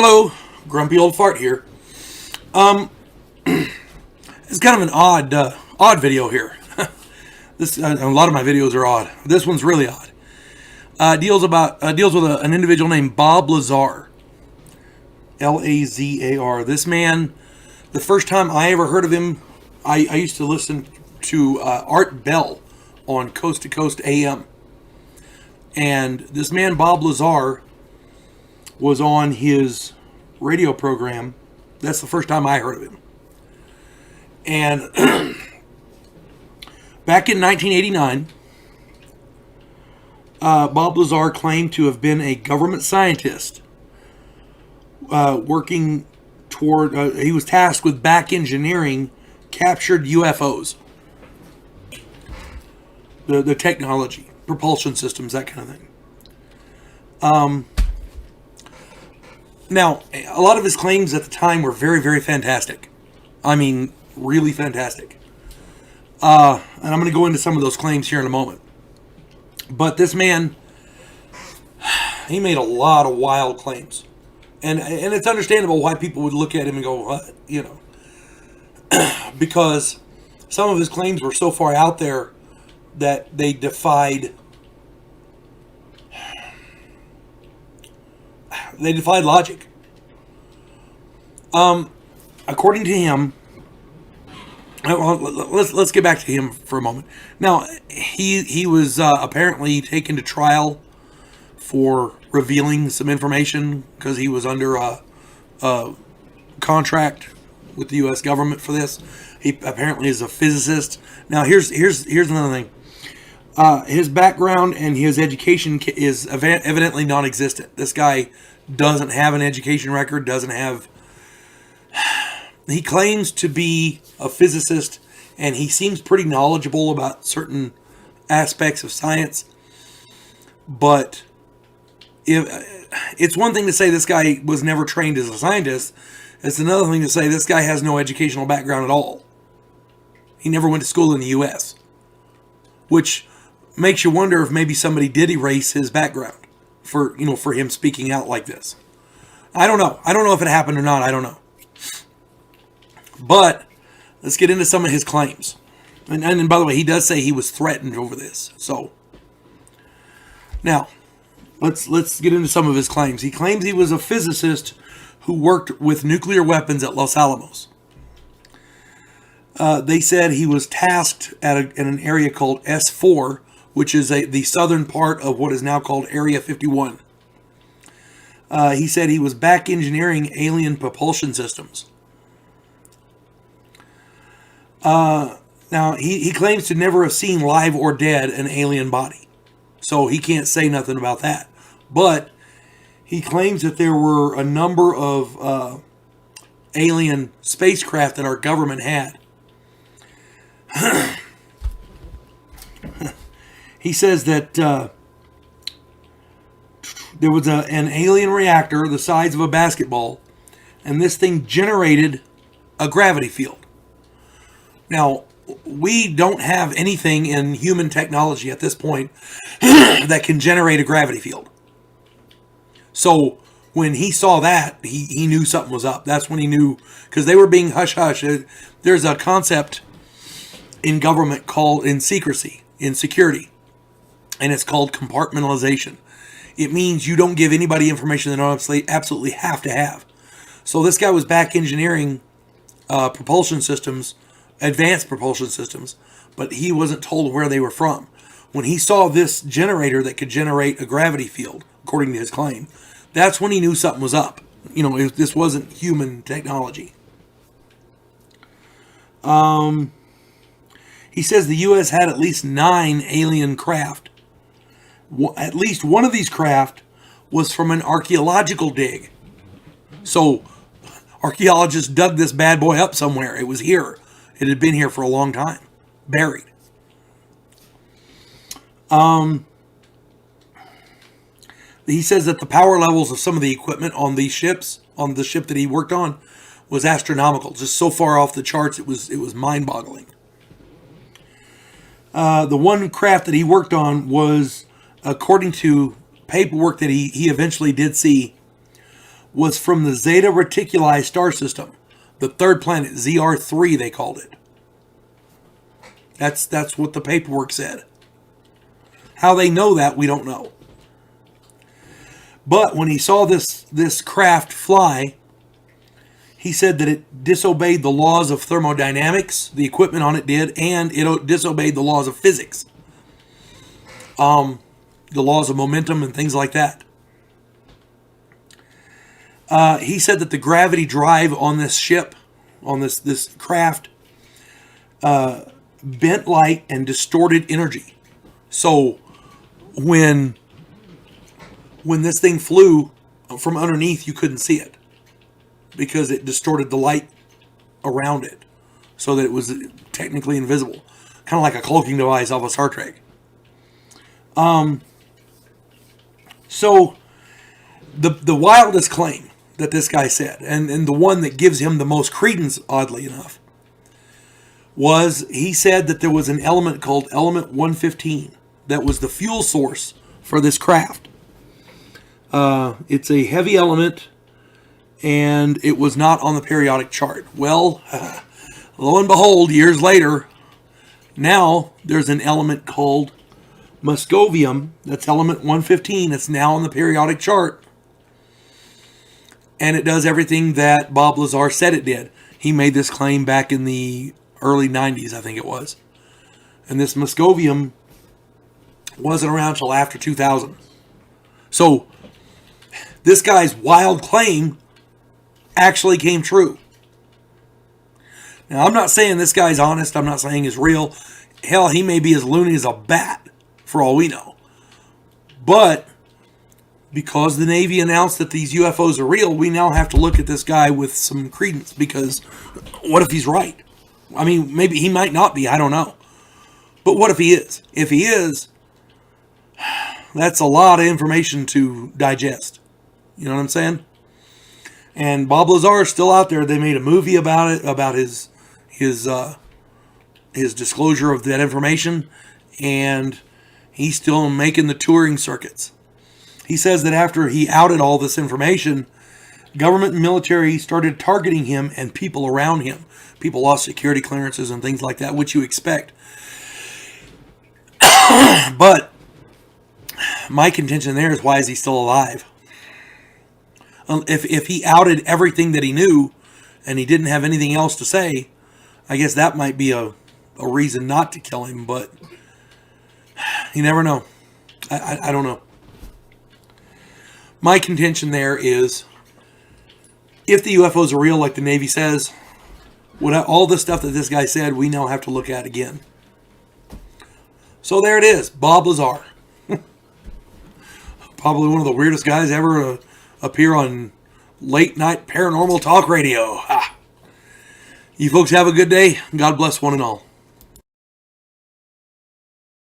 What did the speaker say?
Hello, grumpy old fart here. It's kind of an odd video here. This a lot of my videos are odd. This one's really odd. Deals with an individual named Bob Lazar. Lazar. This man, the first time I ever heard of him, I used to listen to Art Bell on Coast to Coast AM. And this man, Bob Lazar, was on his radio program. That's the first time I heard of him. And back in 1989, Bob Lazar claimed to have been a government scientist working toward, he was tasked with back engineering captured UFOs. The technology, propulsion systems, that kind of thing. Now, a lot of his claims at the time were very, very fantastic. I mean, really fantastic. And I'm going to go into some of those claims here in a moment. But this man, he made a lot of wild claims. And it's understandable why people would look at him and go, what? You know. Because some of his claims were so far out there that they defied logic. According to him, well, let's get back to him for a moment. Now, he was apparently taken to trial for revealing some information because he was under a contract with the U.S. government for this. He apparently is a physicist. Now, here's another thing. His background and his education is evidently non-existent. This guy doesn't have an education record, he claims to be a physicist, and he seems pretty knowledgeable about certain aspects of science. But it's one thing to say this guy was never trained as a scientist. It's another thing to say this guy has no educational background at all. He never went to school in the U.S., which makes you wonder if maybe somebody did erase his background for him speaking out like this. I don't know. I don't know if it happened or not. I don't know. But let's get into some of his claims. And by the way, he does say he was threatened over this. So now let's get into some of his claims. He claims he was a physicist who worked with nuclear weapons at Los Alamos. They said he was tasked at an area called S4, which is the southern part of what is now called Area 51. He said he was back engineering alien propulsion systems. Now, he claims to never have seen live or dead an alien body. So he can't say nothing about that. But he claims that there were a number of alien spacecraft that our government had. He says that there was an alien reactor the size of a basketball, and this thing generated a gravity field. Now, we don't have anything in human technology at this point that can generate a gravity field. So when he saw that, he knew something was up. That's when he knew, because they were being hush-hush. There's a concept in government called, in secrecy, in security, and it's called compartmentalization. It means you don't give anybody information they don't absolutely have to have. So this guy was back engineering propulsion systems, advanced propulsion systems, but he wasn't told where they were from. When he saw this generator that could generate a gravity field, according to his claim, that's when he knew something was up. This wasn't human technology. He says the U.S. had at least 9 alien craft. At least one of these craft was from an archaeological dig. So archaeologists dug this bad boy up somewhere. It was here. It had been here for a long time, buried. He says that the power levels of some of the equipment on these ships, on the ship that he worked on, was astronomical. Just so far off the charts, it was mind-boggling. The one craft that he worked on was, according to paperwork that he eventually did see, was from the Zeta Reticuli star system, the third planet, ZR3 they called it. That's what the paperwork said. How they know that, we don't know. But when he saw this craft fly, he said that it disobeyed the laws of thermodynamics, the equipment on it did, and it disobeyed the laws of physics. The laws of momentum and things like that. He said that the gravity drive on this ship, on this craft, bent light and distorted energy. So when this thing flew from underneath, you couldn't see it because it distorted the light around it so that it was technically invisible. Kind of like a cloaking device off of Star Trek. So the wildest claim that this guy said, and the one that gives him the most credence, oddly enough, was he said that there was an element called element 115 that was the fuel source for this craft. It's a heavy element, and it was not on the periodic chart. Well, lo and behold, years later, now there's an element called Muscovium, that's element 115, it's now on the periodic chart. And it does everything that Bob Lazar said it did. He made this claim back in the early 90s, I think it was. And this Muscovium wasn't around till after 2000. So, this guy's wild claim actually came true. Now, I'm not saying this guy's honest. I'm not saying he's real. Hell, he may be as loony as a bat, for all we know. But because the Navy announced that these UFOs are real, we now have to look at this guy with some credence, because what if he's right? I mean, maybe he might not be, I don't know. But what if he is? If he is, that's a lot of information to digest. You know what I'm saying? And Bob Lazar is still out there. They made a movie about it, about his disclosure of that information, and he's still making the touring circuits. He says that after he outed all this information, government and military started targeting him and people around him. People lost security clearances and things like that, which you expect. But my contention there is, why is he still alive? If he outed everything that he knew and he didn't have anything else to say, I guess that might be a reason not to kill him, but you never know. I don't know. My contention there is, if the UFOs are real, like the Navy says, all the stuff that this guy said, we now have to look at again. So there it is, Bob Lazar. Probably one of the weirdest guys ever appear on late night paranormal talk radio. You folks have a good day. God bless one and all.